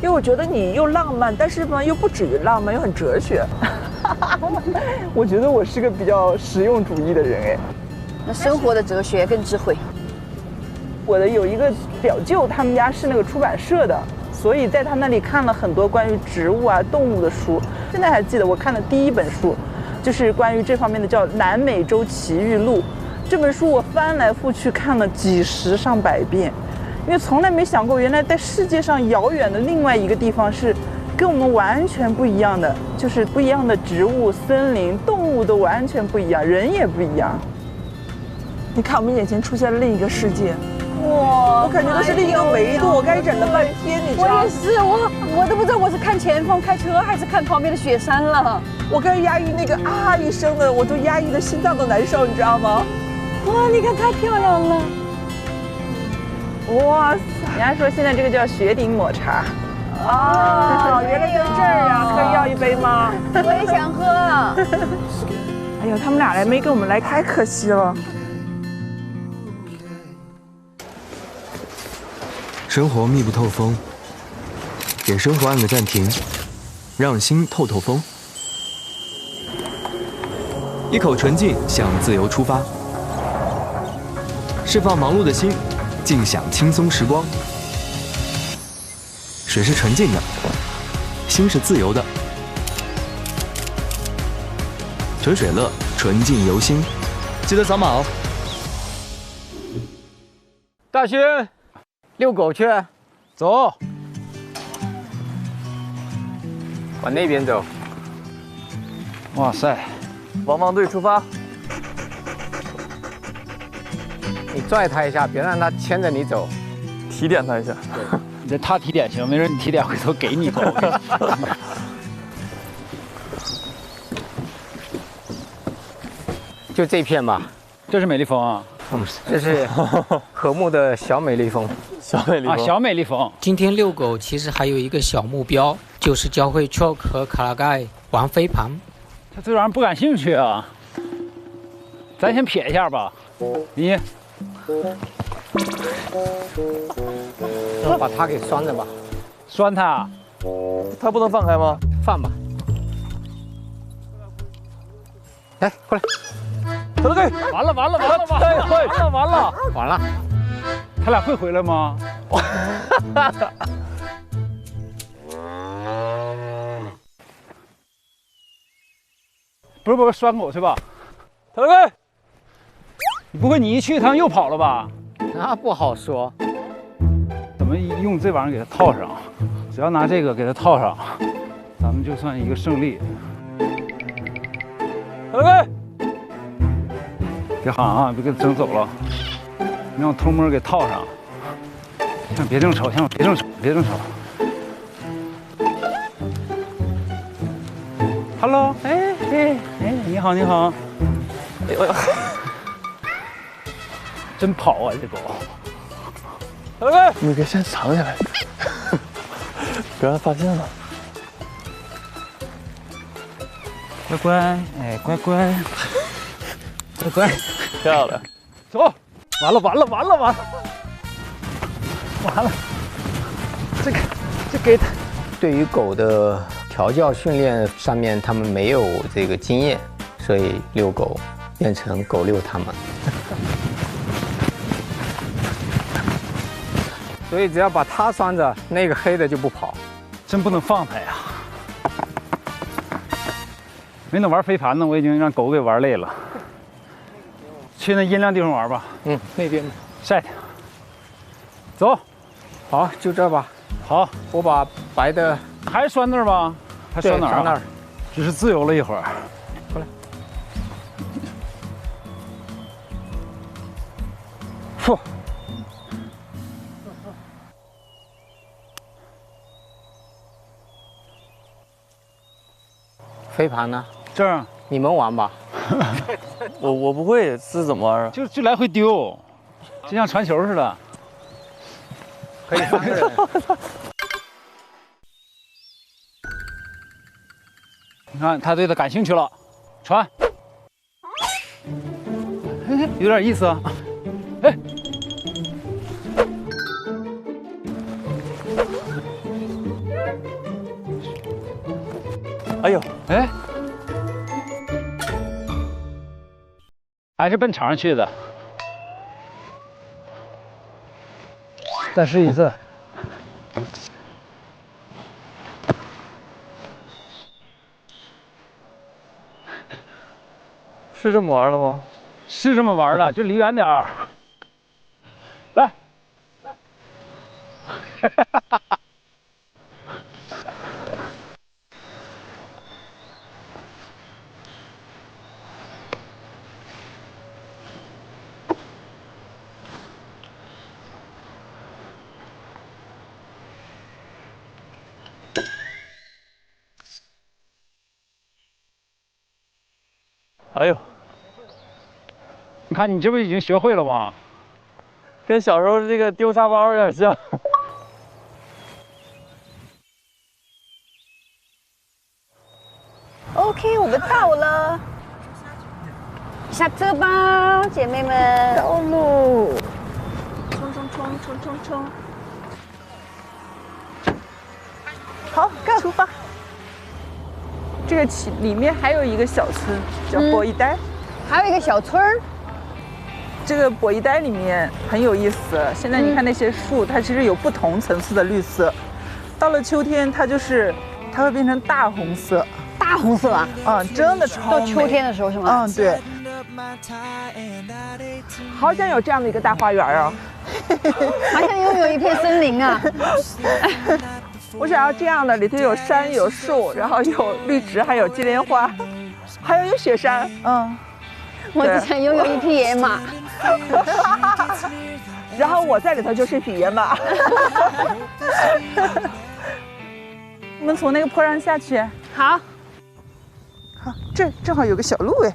因为我觉得你又浪漫，但是呢又不止于浪漫，又很哲学。我觉得我是个比较实用主义的人哎。那生活的哲学跟智慧。我的有一个表舅，他们家是那个出版社的，所以在他那里看了很多关于植物啊、动物的书。现在还记得我看的第一本书。就是关于这方面的，叫《南美洲奇遇录》。这本书我翻来覆去看了几十上百遍，因为从来没想过，原来在世界上遥远的另外一个地方是跟我们完全不一样的，就是不一样的植物、森林、动物都完全不一样，人也不一样。你看，我们眼前出现了另一个世界。哇！我感觉都是另一个维度，我该忍了半天，你知道吗？我也是，我都不知道我是看前方开车还是看旁边的雪山了。我刚压抑那个啊一声的，我都压抑的心脏都难受，你知道吗？哇，你看太漂亮了！哇塞！人家说现在这个叫雪顶抹茶。哦，原来在这儿啊！可以要一杯吗？我也想喝。哎呦，他们俩没跟我们来，太可惜了。生活密不透风，给生活按个暂停，让心透透风。一口纯净，向自由出发，释放忙碌的心，尽享轻松时光。水是纯净的，心是自由的。纯水乐，纯净由心，记得扫码哦。大勋。遛狗去，走，往那边走。哇塞，汪汪队出发！你拽他一下，别让他牵着你走，提点他一下。你这他提点行，没准你提点回头给你走。就这片吧。这是美丽峰啊。这是禾木的小美丽峰，小美丽峰啊，小美丽峰。今天遛狗其实还有一个小目标，就是教会 Choke 和卡拉盖玩飞盘。他对这玩意儿不感兴趣啊，咱先撇一下吧。你，把它给拴着吧。拴它？它不能放开吗？放吧。来，过来。卡拉盖，完了！他俩会回来吗？不是拴狗去吧？腾飞，你不会你一去他们又跑了吧？那不好说。怎么用这玩意儿给它套上？只要拿这个给它套上，咱们就算一个胜利。腾飞，别喊啊！别给它整走了。你让我偷摸给套上。先别正瞅，先别正瞅，别正瞅。Hello， 哎，你好，你好。哎呦，真跑啊，这狗。你别先藏起来，别让发现了。乖乖，哎，乖乖，乖乖，漂亮。走，完了，这给他。对于狗的调教训练上面，他们没有这个经验，所以遛狗变成狗遛他们。所以只要把它拴着，那个黑的就不跑。真不能放它呀！没等玩飞盘呢，我已经让狗给玩累了。去那阴凉地方玩吧。那边晒太阳。走，好，就这吧。好，我把白的还是拴那儿吧？还拴哪儿？拴那儿。只是自由了一会儿。过来。嚯！飞盘呢？这儿你们玩吧。我不会，是怎么玩啊？就来回丢，就像传球似的。可以3个人。你看他对他感兴趣了，传，有点意思啊。哎，哎呦，哎，还是奔场上去的。再试一次。是这么玩的吗？是这么玩的，就离远点儿。来，哎呦，你看你这不已经学会了吗？跟小时候这个丢沙包有点像。OK， 我们到了，下车吧，姐妹们。到喽！冲！好，出发。这个里面还有一个小村，叫博伊呆，还有一个小村儿。这个博伊呆里面很有意思。现在你看那些树，它其实有不同层次的绿色。到了秋天，它会变成大红色。大红色啊？真的超美。到秋天的时候是吗？对。好想有这样的一个大花园啊！好想拥有一片森林啊！我想要这样的，里头有山有树，然后有绿植，还有金莲花，还有雪山。我只想拥有一匹野马。然后我在里头就是一匹野马。我们从那个坡上下去。好，这正好有个小路哎。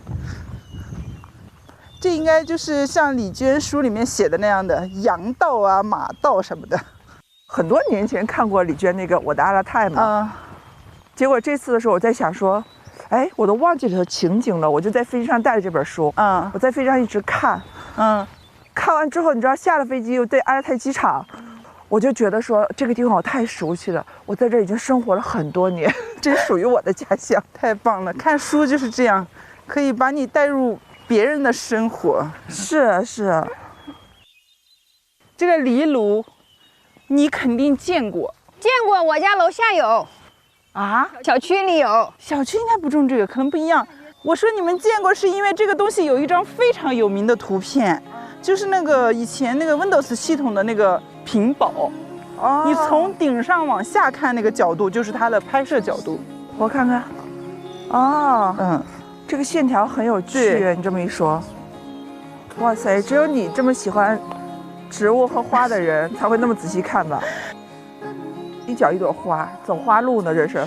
这应该就是像李娟书里面写的那样的羊道啊、马道什么的。很多年前看过李娟那个《我的阿拉泰》嘛，结果这次的时候我在想说，哎，我都忘记这情景了，我就在飞机上带着这本书，我在飞机上一直看，看完之后，你知道下了飞机又对阿拉泰机场，我就觉得说这个地方我太熟悉了，我在这已经生活了很多年，这属于我的家乡，太棒了！看书就是这样，可以把你带入别人的生活。是啊，是啊。这个藜芦，你肯定见过。见过，我家楼下有。啊？小区里有。小区应该不种这个，可能不一样。我说你们见过，是因为这个东西有一张非常有名的图片，就是那个以前那个 Windows 系统的那个屏保。哦。你从顶上往下看那个角度，就是它的拍摄角度。我看看。哦。这个线条很有趣，你这么一说。哇塞，只有你这么喜欢植物和花的人才会那么仔细看吧？一脚一朵花，走花路呢，这是。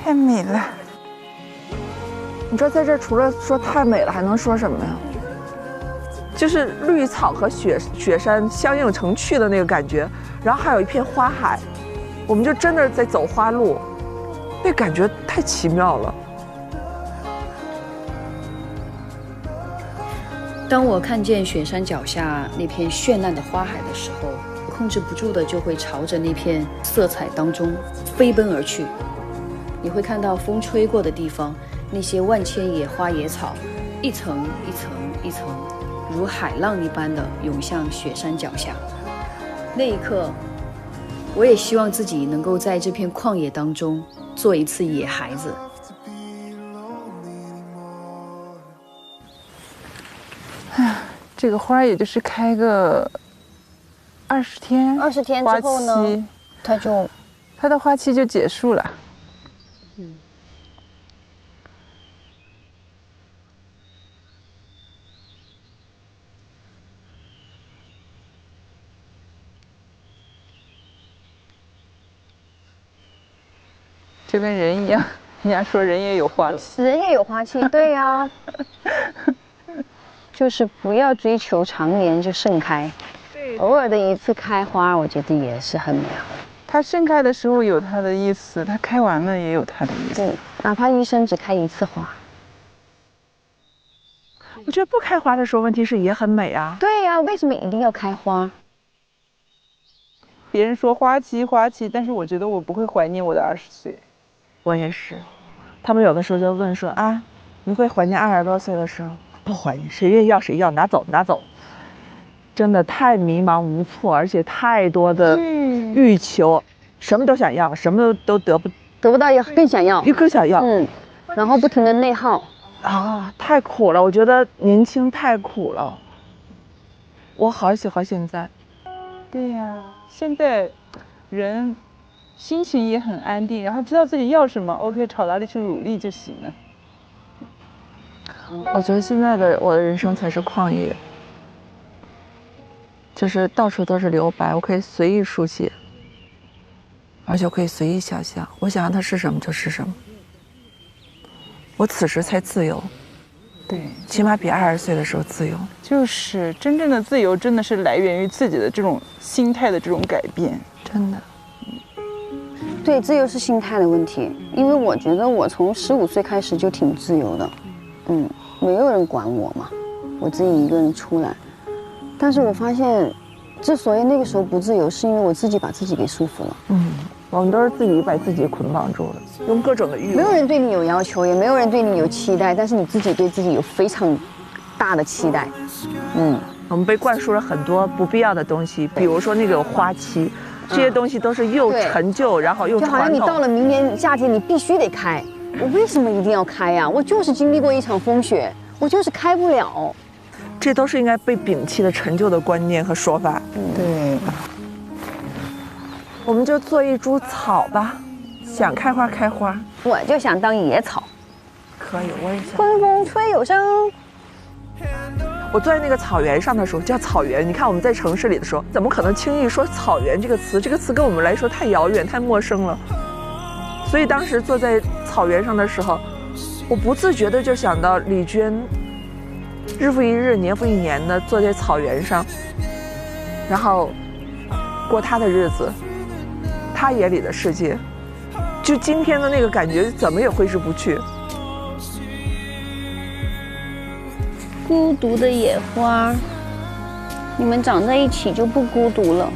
太美了。你知道在这除了说太美了，还能说什么呀？就是绿草和雪山相映成趣的那个感觉，然后还有一片花海，我们就真的是在走花路，那感觉太奇妙了。当我看见雪山脚下那片绚烂的花海的时候，控制不住的就会朝着那片色彩当中飞奔而去。你会看到风吹过的地方，那些万千野花野草，一层一层一层，如海浪一般的涌向雪山脚下。那一刻，我也希望自己能够在这片旷野当中做一次野孩子。这个花也就是开个20天，20天之后呢，它的花期就结束了。就跟人一样，人家说人也有花期，人也有花期，对呀。就是不要追求常年就盛开，偶尔的一次开花，我觉得也是很美好。它盛开的时候有它的意思，它开完了也有它的意思。对，哪怕一生只开一次花。我觉得不开花的时候，问题是也很美啊。对呀，为什么一定要开花？别人说花期，但是我觉得我不会怀念我的20岁。我也是，他们有的时候就问说啊，你会怀念20多岁的时候？不怀念，谁愿意要谁要，拿走拿走。真的太迷茫无措，而且太多的欲求，什么都想要，什么都得不到，也更想要，又更想要。然后不停的内耗啊，太苦了。我觉得年轻太苦了。我好喜欢现在。对呀，现在人心情也很安定，然后知道自己要什么 ，OK， 朝哪里去努力就行了。我觉得现在的我的人生才是旷野，就是到处都是留白，我可以随意书写，而且我可以随意想象，我想让它是什么就是什么。我此时才自由，对，起码比20岁的时候自由。就是真正的自由，真的是来源于自己的这种心态的这种改变，真的。对，自由是心态的问题，因为我觉得我从15岁开始就挺自由的。没有人管我嘛，我自己一个人出来。但是我发现，之所以那个时候不自由，是因为我自己把自己给束缚了。我们都是自己把自己捆绑住了，用各种的欲望。没有人对你有要求，也没有人对你有期待，但是你自己对自己有非常大的期待。我们被灌输了很多不必要的东西，比如说那个花期，这些东西都是又陈旧，然后又传统。就好像你到了明年夏天，你必须得开。我为什么一定要开呀？我就是经历过一场风雪，我就是开不了。这都是应该被摒弃的陈旧的观念和说法。对，我们就做一株草吧，想开花开花。我就想当野草。可以，我也想。春风吹又生。我坐在那个草原上的时候叫草原，你看我们在城市里的时候，怎么可能轻易说草原这个词？这个词跟我们来说太遥远、太陌生了。所以当时坐在草原上的时候，我不自觉的就想到李娟，日复一日、年复一年的坐在草原上，然后过她的日子，她眼里的世界，就今天的那个感觉，怎么也挥之不去。孤独的野花，你们长在一起就不孤独了。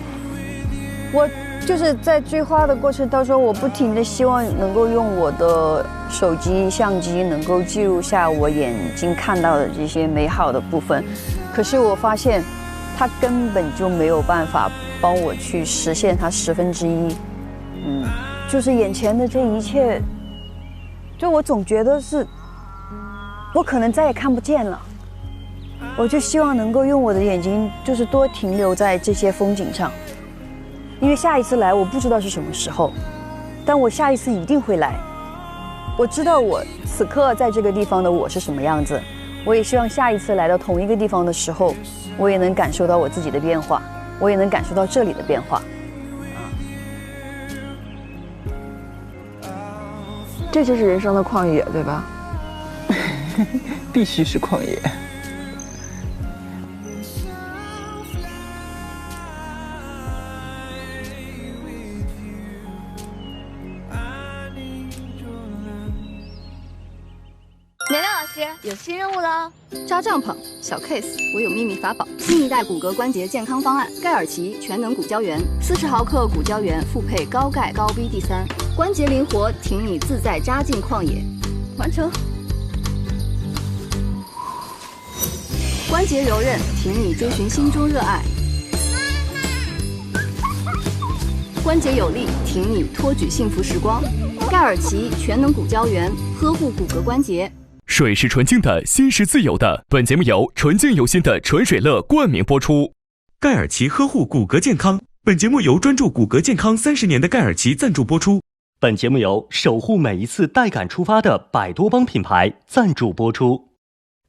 我就是在追花的过程当中，我不停的希望能够用我的手机相机能够记录下我眼睛看到的这些美好的部分，可是我发现，它根本就没有办法帮我去实现它1/10。就是眼前的这一切，就我总觉得是，我可能再也看不见了。我就希望能够用我的眼睛，就是多停留在这些风景上，因为下一次来我不知道是什么时候，但我下一次一定会来。我知道我此刻在这个地方的我是什么样子，我也希望下一次来到同一个地方的时候，我也能感受到我自己的变化，我也能感受到这里的变化。这就是人生的旷野，对吧？必须是旷野。苗苗老师有新任务喽！扎帐篷，小 case， 我有秘密法宝，新一代骨骼关节健康方案，盖尔奇全能骨胶原，40毫克骨胶原复配高钙高 BD3，关节灵活，挺你自在扎进旷野。完成。关节柔韧，挺你追寻心中热爱。关节有力，挺你托举幸福时光。盖尔奇全能骨胶原，呵护骨骼关节。水是纯净的，心是自由的。本节目由纯净有心的纯水乐冠名播出。盖尔奇呵护骨骼健康。本节目由专注骨骼健康30年的盖尔奇赞助播出。本节目由守护每一次带感出发的百多邦品牌赞助播出。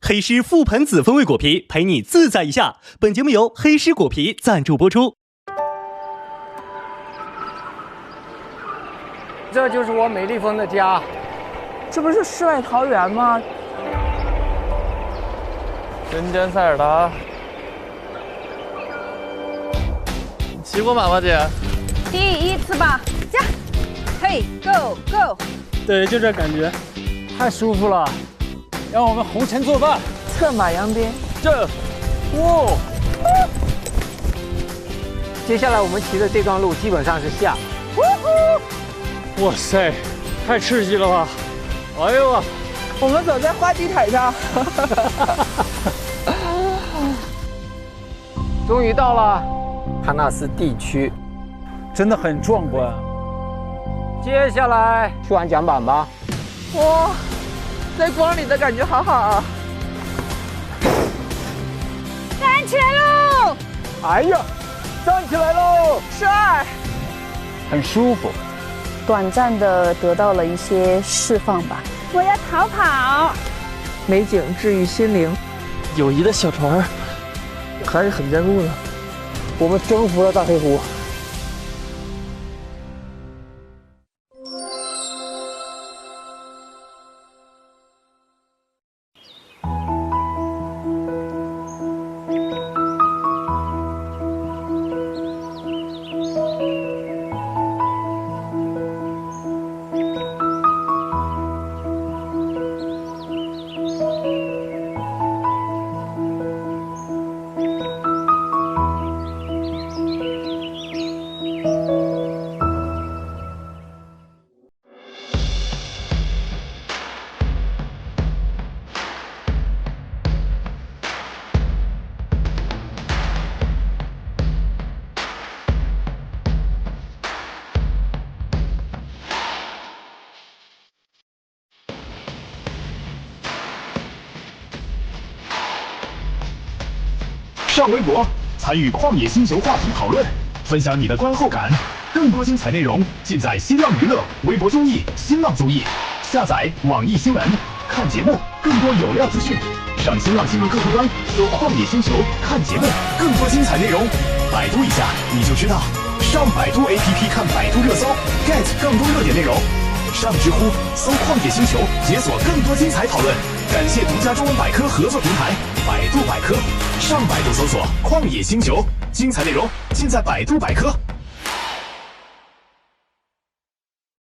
黑狮覆盆子风味果皮陪你自在一下。本节目由黑狮果皮赞助播出。这就是我美丽峰的家。这不是世外桃源吗？人间塞尔达。骑过马吗，姐？第一次吧，加，嘿 ，Go Go。对，就这感觉，太舒服了。让我们红尘作伴，策马扬鞭。这，哇！接下来我们骑的这段路基本上是下。哇塞，太刺激了吧！哎呦啊！我们走在花地毯上。终于到了喀纳斯地区，真的很壮观。接下来去玩桨板吧。哇，在光里的感觉好好啊！站起来喽！哎呀，站起来喽！帅，很舒服。短暂的得到了一些释放吧。我要逃跑。美景治愈心灵。友谊的小船儿还是很坚固的。我们征服了大黑湖。上微博参与旷野星球话题讨论，分享你的观后感。更多精彩内容尽在新浪娱乐、微博综艺、新浪综艺。下载网易新闻，看节目，更多有料资讯。上新浪新闻客户端搜“旷野星球”看节目，更多精彩内容，百度一下你就知道。上百度 APP 看百度热搜 ，get 更多热点内容。上知乎搜“旷野星球”，解锁更多精彩讨论。感谢独家中文百科合作平台百度百科。上百度搜索“旷野星球”，精彩内容尽在百度百科。